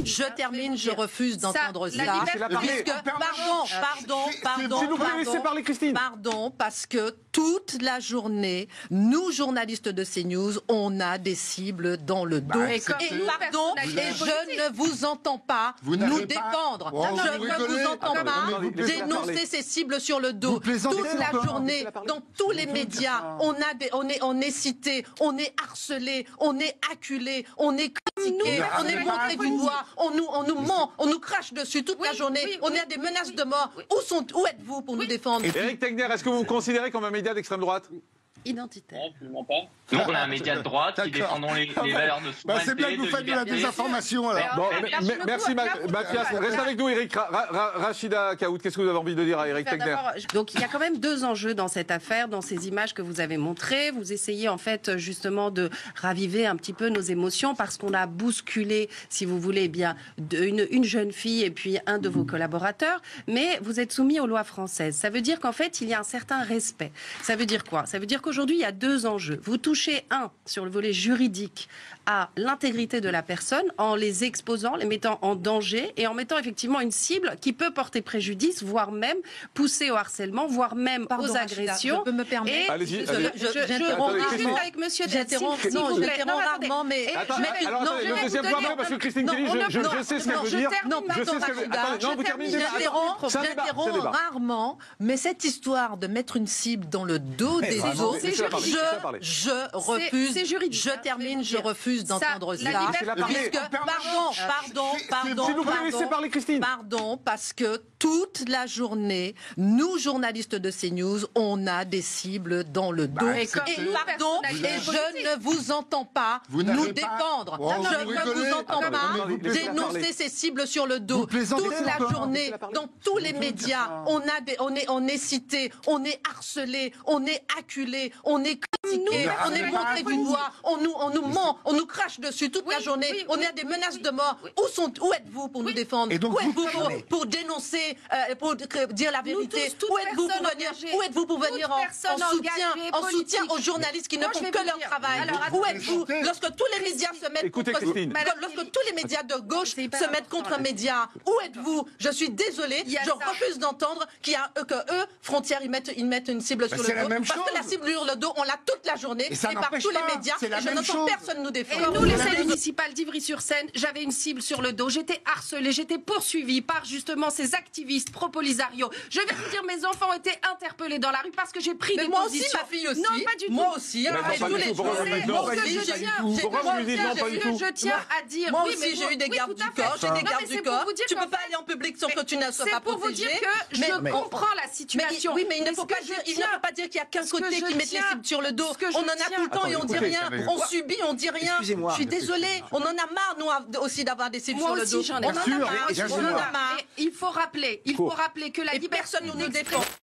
Je termine, je refuse d'entendre ça. Pardon, parce que toute la journée, nous, journalistes de CNews, on a des cibles dans le dos. Et je ne vous entends pas nous défendre. Je ne vous entends pas dénoncer ces cibles sur le dos. Toute la journée, dans tous les médias, on est cité, on est harcelé, on est acculé, on est critiqué, on est montré du doigt, on nous ment, on nous crache dessus toute la journée, on a des menaces de mort. Où êtes-vous pour nous défendre? Éric Tegner, est-ce que vous vous considérez comme un média d'extrême droite? Identitaire. Non, absolument pas. Nous, on est un média de droite qui défendons les valeurs de souveraineté. C'est bien que vous faites de la désinformation alors. Bon, merci Mathias. Reste avec nous, Éric. Rachida Kaout, qu'est-ce que vous avez envie de dire à Éric Tegner? Donc il y a quand même deux enjeux dans cette affaire, dans ces images que vous avez montrées. Vous essayez en fait justement de raviver un petit peu nos émotions parce qu'on a bousculé, si vous voulez, bien une jeune fille et puis un de vos collaborateurs. Mais vous êtes soumis aux lois françaises. Ça veut dire qu'en fait il y a un certain respect. Ça veut dire quoi? Ça veut dire qu'aujourd'hui il y a deux enjeux. Vous touchez sur le volet juridique à l'intégrité de la personne en les exposant, les mettant en danger et en mettant effectivement une cible qui peut porter préjudice, voire même pousser au harcèlement, voire même aux agressions. Je peux me permettre. Allez-y. J'interromps juste avec monsieur. J'interromps rarement, mais... Le deuxième point, parce que Christine Kelly, je sais ce qu'elle veut dire. Non, vous terminez. J'interromps rarement, mais cette histoire de mettre une cible dans le dos des autres, je refuse. Je termine, je refuse d'entendre ça. Pardon, parce que toute la journée, nous, journalistes de CNews, on a des cibles dans le dos. Et je ne vous entends pas nous défendre. Je ne vous entends pas dénoncer ces cibles sur le dos. Toute la journée, dans tous les médias, on est cité, on est harcelé, on est acculé, on est critiqué, on est montré du doigt, on nous ment, on nous crache dessus toute la journée, on a des menaces de mort. Où êtes-vous pour nous défendre? Où êtes-vous pour dénoncer, pour dire la vérité? Où êtes-vous pour venir en soutien aux journalistes qui ne font que leur travail? Où êtes-vous lorsque tous les médias se mettent lorsque tous les médias de gauche se mettent contre un média? Où êtes-vous? Je suis désolée, je refuse d'entendre que eux, Frontières, ils mettent une cible sur le dos. Parce que la cible sur le dos, on l'a toute la journée et par tous les médias. Et je n'entends personne nous défendre. Et nous, les municipales d'Ivry-sur-Seine, j'avais une cible sur le dos. J'étais harcelée, j'étais poursuivie par justement ces activistes pro-Polisario. Je vais vous dire, mes enfants ont été interpellés dans la rue parce que j'ai pris des moi positions. Aussi, ma fille aussi. Non, pas du tout. Moi aussi. Je tiens à dire. Moi aussi, j'ai eu des gardes du corps. J'ai des gardes du corps. Tu peux pas aller en public sans que tu ne sois pas protégé. C'est pour vous dire que je comprends la situation. Oui, mais il ne faut pas dire qu'il y a qu'un côté qui met les cibles sur le dos. On en a tout le temps et on dit rien. On subit, on dit rien. Je suis désolée. On en a marre, nous aussi, d'avoir des cibles sur le dos. Moi aussi, j'en ai marre. Il faut rappeler que la liberté... personne ne nous défend.